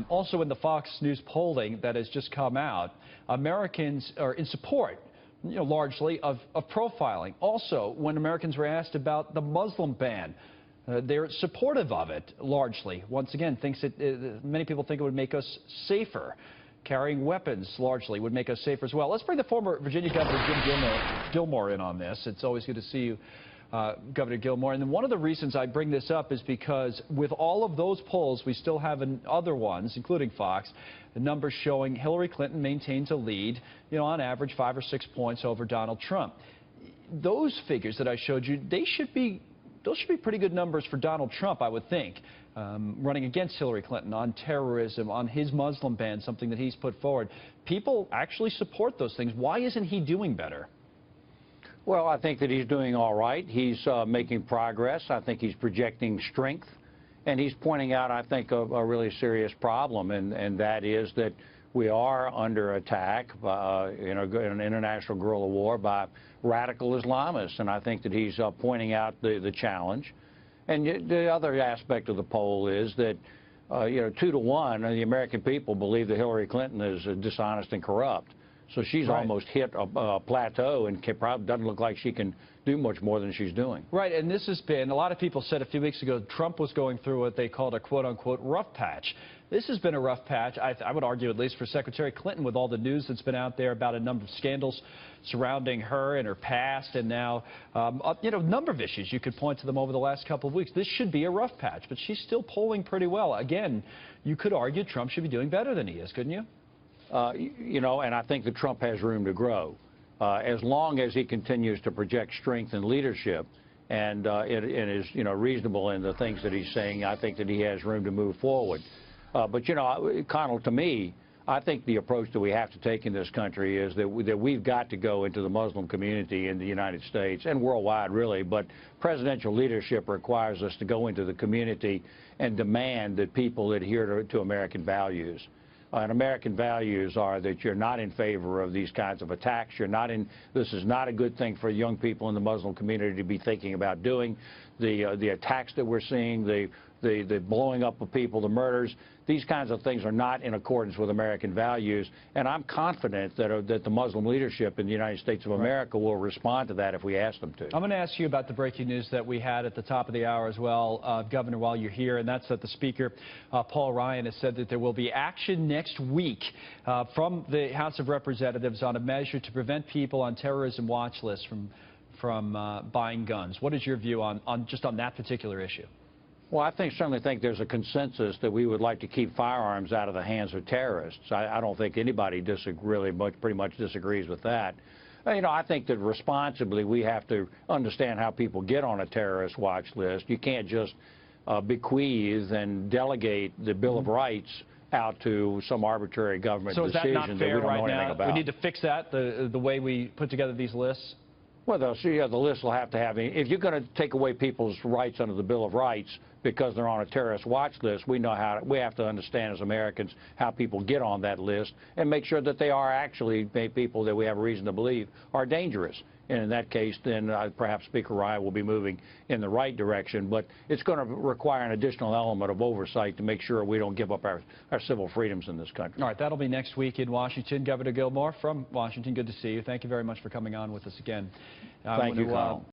Also in the Fox News polling that has just come out, Americans are in support, largely of profiling. Also, when Americans were asked about the Muslim ban, they're supportive of it, largely. Once again, many people think it would make us safer. Carrying weapons, largely, would make us safer as well. Let's bring the former Virginia Governor Jim Gilmore in on this. It's always good to see you, Governor Gilmore. And one of the reasons I bring this up is because with all of those polls, we still have other ones, including Fox, the numbers showing Hillary Clinton maintains a lead, on average 5 or 6 points over Donald Trump. Those figures that I showed you, those should be pretty good numbers for Donald Trump, I would think, running against Hillary Clinton on terrorism, on his Muslim ban, something that he's put forward. People actually support those things. Why isn't he doing better? Well, I think that he's doing all right. He's making progress. I think he's projecting strength. And he's pointing out, I think, a really serious problem, and that is that we are under attack in an international guerrilla war by radical Islamists. And I think that he's pointing out the challenge. And the other aspect of the poll is that, 2 to 1, the American people believe that Hillary Clinton is dishonest and corrupt. So she's almost hit a plateau and probably doesn't look like she can do much more than she's doing. Right, and this has been, a lot of people said a few weeks ago, Trump was going through what they called a quote-unquote rough patch. This has been a rough patch, I would argue, at least for Secretary Clinton, with all the news that's been out there about a number of scandals surrounding her and her past, and now, a number of issues. You could point to them over the last couple of weeks. This should be a rough patch, but she's still polling pretty well. Again, you could argue Trump should be doing better than he is, couldn't you? And I think that Trump has room to grow. As long as he continues to project strength and leadership and is, reasonable in the things that he's saying, I think that he has room to move forward. But, Connell, to me, I think the approach that we have to take in this country is that we've got to go into the Muslim community in the United States and worldwide, really. But presidential leadership requires us to go into the community and demand that people adhere to American values. And American values are that you're not in favor of these kinds of attacks. This is not a good thing for young people in the Muslim community to be thinking about doing. The attacks that we're seeing, the blowing up of people, the murders, these kinds of things are not in accordance with American values. And I'm confident that the Muslim leadership in the United States of America will respond to that if we ask them to. I'm going to ask you about the breaking news that we had at the top of the hour as well, Governor, while you're here, and that's that the Speaker, Paul Ryan, has said that there will be action next week from the House of Representatives on a measure to prevent people on terrorism watch lists from buying guns. What is your view on that particular issue? Well, I certainly think there's a consensus that we would like to keep firearms out of the hands of terrorists. I don't think anybody pretty much disagrees with that. I think that responsibly we have to understand how people get on a terrorist watch list. You can't just bequeath and delegate the Bill of Rights out to some arbitrary government decision that we don't know anything about. We need to fix that, the way we put together these lists? Well, the list will have to have, if you're going to take away people's rights under the Bill of Rights because they're on a terrorist watch list, we have to understand as Americans how people get on that list and make sure that they are actually people that we have reason to believe are dangerous. And in that case, then perhaps Speaker Ryan will be moving in the right direction. But it's going to require an additional element of oversight to make sure we don't give up our civil freedoms in this country. All right, that'll be next week in Washington. Governor Gilmore from Washington, good to see you. Thank you very much for coming on with us again. Thank you, Carl.